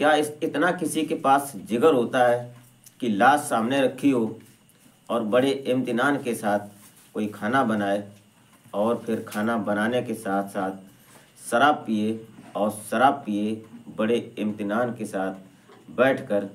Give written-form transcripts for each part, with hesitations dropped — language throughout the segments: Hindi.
क्या इतना किसी के पास जिगर होता है कि लाश सामने रखी हो और बड़े इम्तिनान के साथ कोई खाना बनाए और फिर खाना बनाने के साथ साथ शराब पिए और शराब पिए बड़े इम्तिनान के साथ बैठकर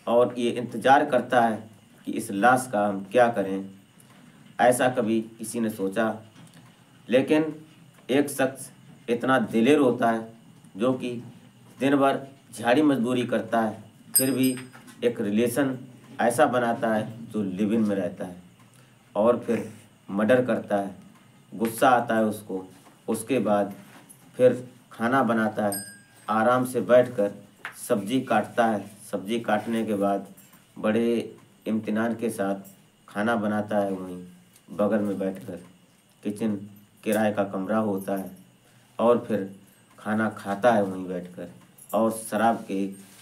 और ये इंतज़ार करता है कि इस लाश का हम क्या करें। ऐसा कभी किसी ने सोचा? लेकिन एक शख्स इतना दिलेर होता है जो कि दिन भर झाड़ी मजदूरी करता है, फिर भी एक रिलेशन ऐसा बनाता है जो लिव इन में रहता है और फिर मर्डर करता है। गुस्सा आता है उसको, उसके बाद फिर खाना बनाता है, आराम से बैठकर सब्जी काटता है, सब्जी काटने के बाद बड़े इम्तिनान के साथ खाना बनाता है। वहीं बगल में बैठकर किचन किराए का कमरा होता है और फिर खाना खाता है वहीं बैठकर और शराब के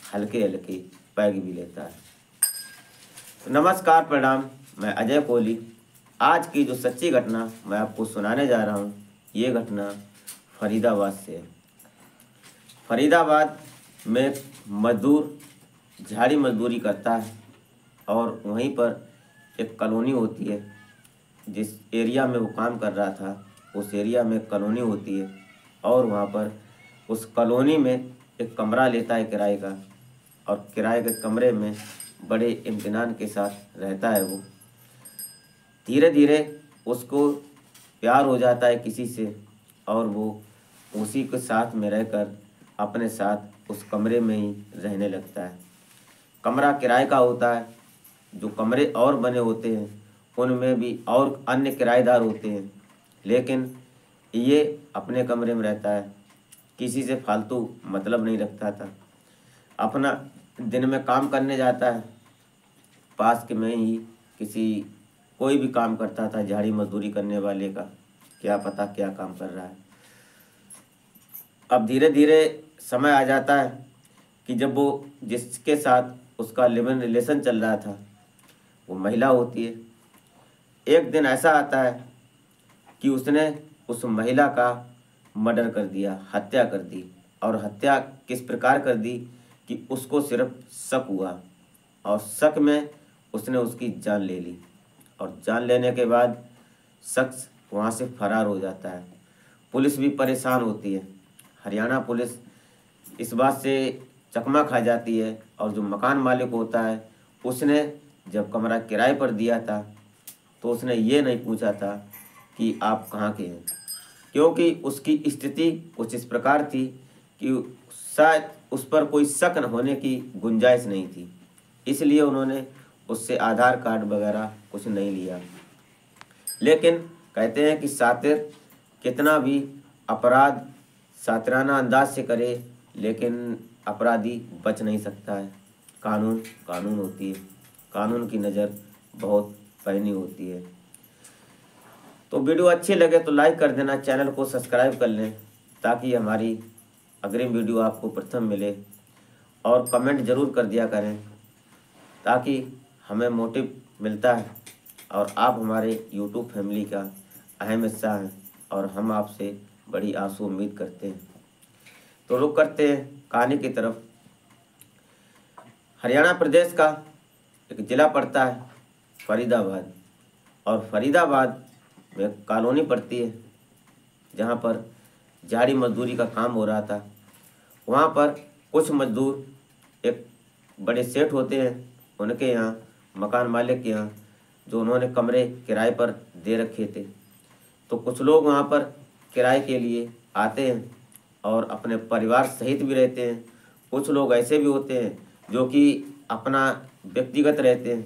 हल्के हल्के पैग भी लेता है। तो नमस्कार, प्रणाम, मैं अजय कोहली। आज की जो सच्ची घटना मैं आपको सुनाने जा रहा हूँ, ये घटना फरीदाबाद से है। फरीदाबाद में मजदूर झाड़ी मजदूरी करता है और वहीं पर एक कॉलोनी होती है। जिस एरिया में वो काम कर रहा था उस एरिया में कॉलोनी होती है और वहाँ पर उस कॉलोनी में एक कमरा लेता है किराए का और किराए के कमरे में बड़े इम्तिनान के साथ रहता है। वो धीरे धीरे उसको प्यार हो जाता है किसी से और वो उसी के साथ में रहकर अपने साथ उस कमरे में ही रहने लगता है। कमरा किराए का होता है, जो कमरे और बने होते हैं उनमें भी और अन्य किराएदार होते हैं, लेकिन ये अपने कमरे में रहता है, किसी से फालतू मतलब नहीं रखता था। अपना दिन में काम करने जाता है, पास के में ही किसी कोई भी काम करता था, झाड़ी मजदूरी करने वाले का क्या पता क्या काम कर रहा है। अब धीरे धीरे समय आ जाता है कि जब वो जिसके साथ उसका लिव इन रिलेशन चल रहा था वो महिला होती है। एक दिन ऐसा आता है कि उसने उस महिला का मर्डर कर दिया, हत्या कर दी। और हत्या किस प्रकार कर दी कि उसको सिर्फ शक हुआ और शक में उसने उसकी जान ले ली और जान लेने के बाद शख्स वहाँ से फरार हो जाता है। पुलिस भी परेशान होती है। हरियाणा पुलिस इस बात से चकमा खा जाती है और जो मकान मालिक होता है उसने जब कमरा किराए पर दिया था तो उसने ये नहीं पूछा था कि आप कहाँ के हैं, क्योंकि उसकी स्थिति कुछ इस प्रकार थी कि शायद उस पर कोई शक न होने की गुंजाइश नहीं थी, इसलिए उन्होंने उससे आधार कार्ड वगैरह कुछ नहीं लिया। लेकिन कहते हैं कि सातिर कितना भी अपराध सातिराना अंदाज से करे लेकिन अपराधी बच नहीं सकता है। कानून कानून होती है, कानून की नज़र बहुत पैनी होती है। तो वीडियो अच्छी लगे तो लाइक कर देना, चैनल को सब्सक्राइब कर लें ताकि हमारी अग्रिम वीडियो आपको प्रथम मिले और कमेंट ज़रूर कर दिया करें ताकि हमें मोटिव मिलता है और आप हमारे यूट्यूब फैमिली का अहम हिस्सा हैं और हम आपसे बड़ी आशा उम्मीद करते हैं। तो रुक करते हैं कहानी की तरफ। हरियाणा प्रदेश का एक ज़िला पड़ता है फरीदाबाद और फरीदाबाद में कॉलोनी पड़ती है जहाँ पर झाड़ी मजदूरी का काम हो रहा था। वहाँ पर कुछ मजदूर एक बड़े सेठ होते हैं उनके यहाँ, मकान मालिक के यहाँ, जो उन्होंने कमरे किराए पर दे रखे थे। तो कुछ लोग वहाँ पर किराए के लिए आते हैं और अपने परिवार सहित भी रहते हैं। कुछ लोग ऐसे भी होते हैं जो कि अपना व्यक्तिगत रहते हैं।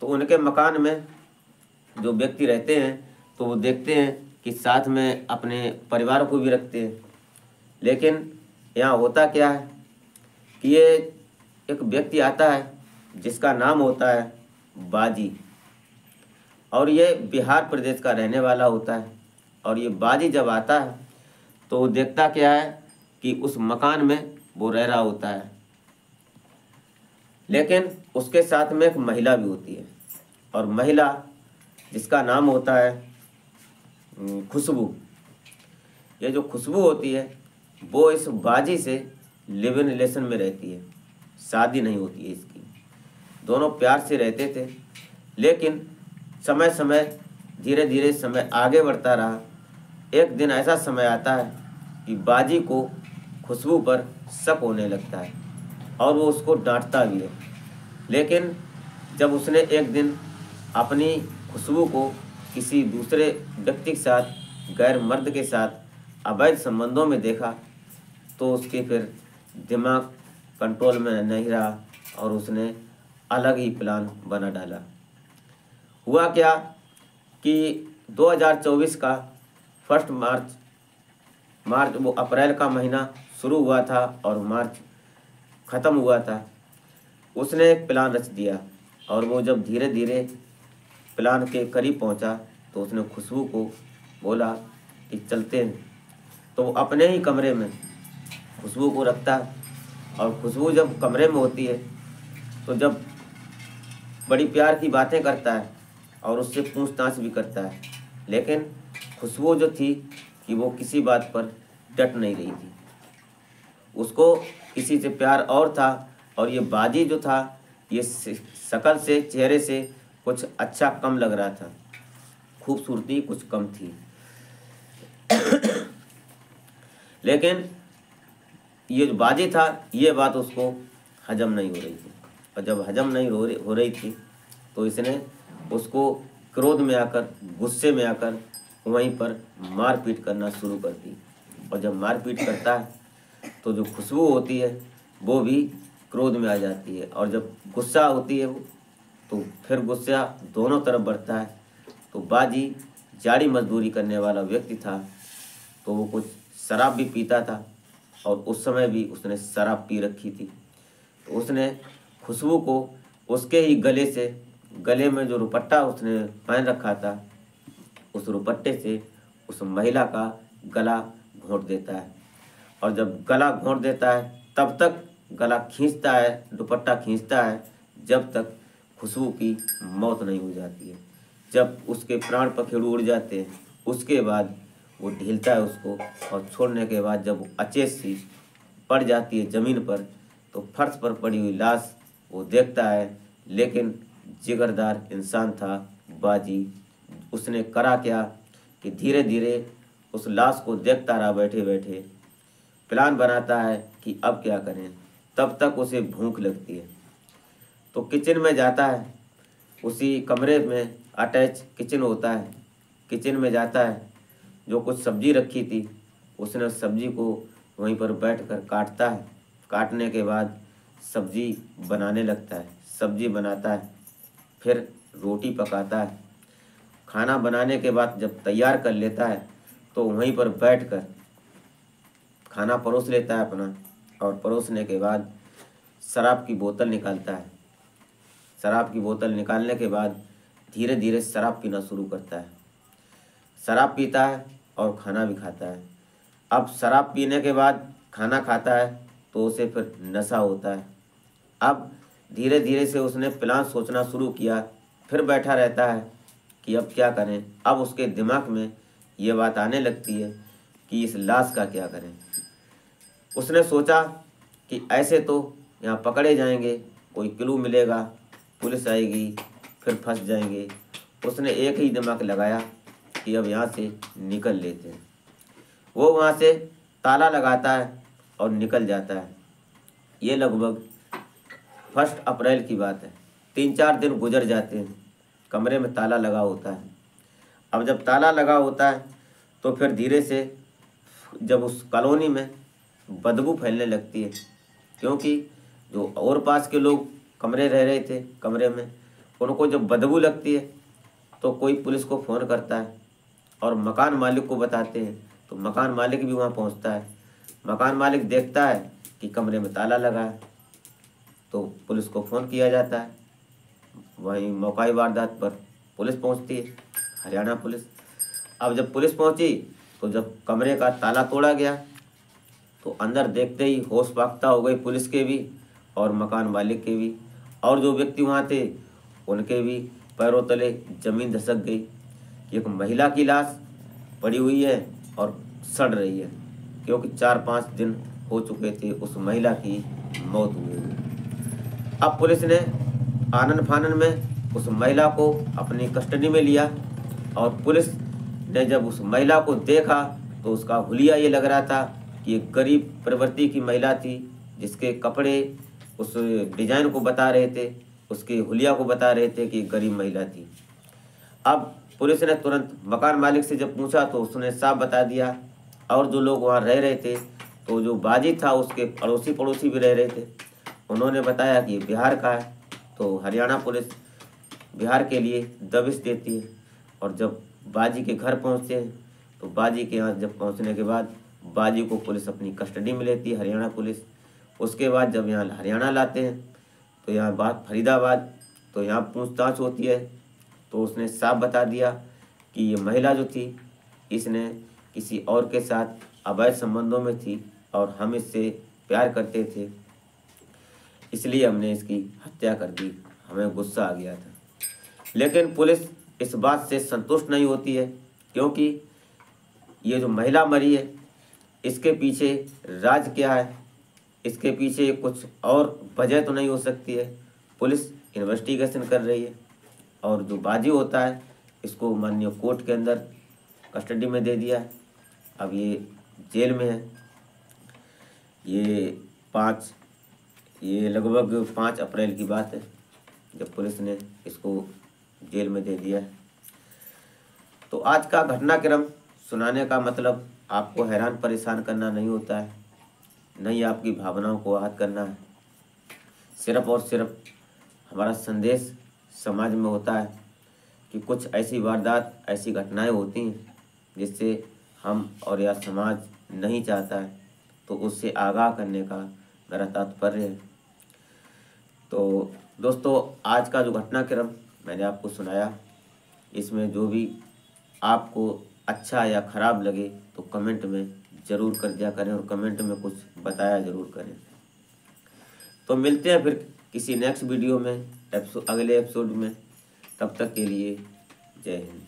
तो उनके मकान में जो व्यक्ति रहते हैं तो वो देखते हैं कि साथ में अपने परिवार को भी रखते हैं। लेकिन यहाँ होता क्या है कि ये एक व्यक्ति आता है जिसका नाम होता है बाजी और ये बिहार प्रदेश का रहने वाला होता है। और ये बाजी जब आता है तो वो देखता क्या है कि उस मकान में वो रह रहा होता है, लेकिन उसके साथ में एक महिला भी होती है और महिला जिसका नाम होता है खुशबू। ये जो खुशबू होती है वो इस बाजी से लिव इन रिलेशन में रहती है, शादी नहीं होती है इसकी। दोनों प्यार से रहते थे, लेकिन समय समय धीरे धीरे समय आगे बढ़ता रहा। एक दिन ऐसा समय आता है कि बाजी को खुशबू पर शक होने लगता है और वो उसको डांटता भी है। लेकिन जब उसने एक दिन अपनी खुशबू को किसी दूसरे व्यक्ति के साथ, गैर मर्द के साथ अवैध संबंधों में देखा, तो उसके फिर दिमाग कंट्रोल में नहीं रहा और उसने अलग ही प्लान बना डाला। हुआ क्या कि 2024 का फर्स्ट मार्च वो अप्रैल का महीना शुरू हुआ था और मार्च ख़त्म हुआ था। उसने एक प्लान रच दिया और वो जब धीरे धीरे प्लान के करीब पहुंचा तो उसने खुशबू को बोला कि चलते हैं। तो वो अपने ही कमरे में खुशबू को रखता है और खुशबू जब कमरे में होती है तो जब बड़ी प्यार की बातें करता है और उससे पूछताछ भी करता है, लेकिन खुशबू जो थी कि वो किसी बात पर डट नहीं रही थी। उसको किसी से प्यार और था और ये बाजी जो था ये शक्ल से, चेहरे से कुछ अच्छा कम लग रहा था, खूबसूरती कुछ कम थी। लेकिन ये जो बाजी था ये बात उसको हजम नहीं हो रही थी, और जब हजम नहीं हो रही थी तो इसने उसको क्रोध में आकर, गुस्से में आकर वहीं पर मारपीट करना शुरू कर दी। और जब मारपीट करता है तो जो खुशबू होती है वो भी क्रोध में आ जाती है, और जब गुस्सा होती है वो तो फिर गुस्सा दोनों तरफ बढ़ता है। तो बाजी जाड़ी मजदूरी करने वाला व्यक्ति था, तो वो कुछ शराब भी पीता था और उस समय भी उसने शराब पी रखी थी। तो उसने खुशबू को उसके ही गले में जो रुपट्टा उसने पहन रखा था, उस रुपट्टे से उस महिला का गला घोंट देता है। और जब गला घोंट देता है तब तक गला खींचता है, दुपट्टा खींचता है, जब तक खुशबू की मौत नहीं हो जाती है। जब उसके प्राण पखेरु उड़ जाते हैं उसके बाद वो ढीलता है उसको, और छोड़ने के बाद जब वो अचेत सी पड़ जाती है ज़मीन पर, तो फर्श पर पड़ी हुई लाश वो देखता है। लेकिन जिगरदार इंसान था बाजी। उसने करा क्या कि धीरे धीरे उस लाश को देखता रहा बैठे बैठे, प्लान बनाता है कि अब क्या करें। तब तक उसे भूख लगती है तो किचन में जाता है। उसी कमरे में अटैच किचन होता है, किचन में जाता है। जो कुछ सब्जी रखी थी उसने उस सब्जी को वहीं पर बैठकर काटता है। काटने के बाद सब्जी बनाने लगता है, सब्जी बनाता है, फिर रोटी पकाता है। खाना बनाने के बाद जब तैयार कर लेता है तो वहीं पर बैठकर खाना परोस लेता है अपना, और परोसने के बाद शराब की बोतल निकालता है। शराब की बोतल निकालने के बाद धीरे धीरे शराब पीना शुरू करता है। शराब पीता है और खाना भी खाता है। अब शराब पीने के बाद खाना खाता है तो उसे फिर नशा होता है। अब धीरे धीरे से उसने प्लान सोचना शुरू किया। फिर बैठा रहता है कि अब क्या करें। अब उसके दिमाग में ये बात आने लगती है कि इस लाश का क्या करें। उसने सोचा कि ऐसे तो यहाँ पकड़े जाएंगे, कोई क्लू मिलेगा, पुलिस आएगी, फिर फंस जाएंगे। उसने एक ही दिमाग लगाया कि अब यहाँ से निकल लेते हैं। वो वहाँ से ताला लगाता है और निकल जाता है। ये लगभग 1 अप्रैल की बात है। 3-4 दिन गुजर जाते हैं, कमरे में ताला लगा होता है। अब जब ताला लगा होता है तो फिर धीरे से जब उस कॉलोनी में बदबू फैलने लगती है, क्योंकि जो और पास के लोग कमरे रह रहे थे कमरे में, उनको जब बदबू लगती है तो कोई पुलिस को फ़ोन करता है और मकान मालिक को बताते हैं। तो मकान मालिक भी वहाँ पहुँचता है। मकान मालिक देखता है कि कमरे में ताला लगा है, तो पुलिस को फ़ोन किया जाता है। वहीं मौकाई वारदात पर पुलिस पहुँचती है, हरियाणा पुलिस। अब जब पुलिस पहुँची तो जब कमरे का ताला तोड़ा गया तो अंदर देखते ही होश फाख्ता हो गई पुलिस के भी और मकान मालिक के भी, और जो व्यक्ति वहाँ थे उनके भी पैरों तले ज़मीन धसक गई। एक महिला की लाश पड़ी हुई है और सड़ रही है, क्योंकि 4-5 दिन हो चुके थे उस महिला की मौत हुई। अब पुलिस ने आनन फानन में उस महिला को अपनी कस्टडी में लिया और पुलिस ने जब उस महिला को देखा तो उसका हुलिया ये लग रहा था कि एक गरीब प्रवृत्ति की महिला थी, जिसके कपड़े उस डिजाइन को बता रहे थे, उसके हुलिया को बता रहे थे कि एक गरीब महिला थी। अब पुलिस ने तुरंत मकान मालिक से जब पूछा तो उसने साफ बता दिया, और जो लोग वहाँ रह रहे थे, तो जो बाजी था उसके पड़ोसी भी रह रहे थे, उन्होंने बताया कि ये बिहार का है। तो हरियाणा पुलिस बिहार के लिए दबिश देती है, और जब बाजी के घर पहुँचते हैं तो बाजी के यहाँ जब पहुँचने के बाद बाजी को पुलिस अपनी कस्टडी में लेती है, हरियाणा पुलिस। उसके बाद जब यहाँ हरियाणा लाते हैं तो यहाँ बात फरीदाबाद, तो यहाँ पूछताछ होती है तो उसने साफ बता दिया कि ये महिला जो थी इसने किसी और के साथ अवैध संबंधों में थी और हम इससे प्यार करते थे, इसलिए हमने इसकी हत्या कर दी, हमें गुस्सा आ गया था। लेकिन पुलिस इस बात से संतुष्ट नहीं होती है, क्योंकि ये जो महिला मरी है इसके पीछे राज क्या है, इसके पीछे कुछ और वजह तो नहीं हो सकती है। पुलिस इन्वेस्टिगेशन कर रही है, और जो बाजी होता है इसको माननीय कोर्ट के अंदर कस्टडी में दे दिया है। अब ये जेल में है। ये लगभग 5 अप्रैल की बात है जब पुलिस ने इसको जेल में दे दिया है। तो आज का घटनाक्रम सुनाने का मतलब आपको हैरान परेशान करना नहीं होता है, नहीं आपकी भावनाओं को आहत करना है। सिर्फ और सिर्फ हमारा संदेश समाज में होता है कि कुछ ऐसी वारदात, ऐसी घटनाएं होती हैं जिससे हम और या समाज नहीं चाहता है, तो उससे आगाह करने का मेरा तात्पर्य है। तो दोस्तों, आज का जो घटनाक्रम मैंने आपको सुनाया, इसमें जो भी आपको अच्छा या ख़राब लगे तो कमेंट में ज़रूर कर दिया करें, और कमेंट में कुछ बताया ज़रूर करें। तो मिलते हैं फिर किसी नेक्स्ट वीडियो में, अगले एपिसोड में। तब तक के लिए जय हिंद।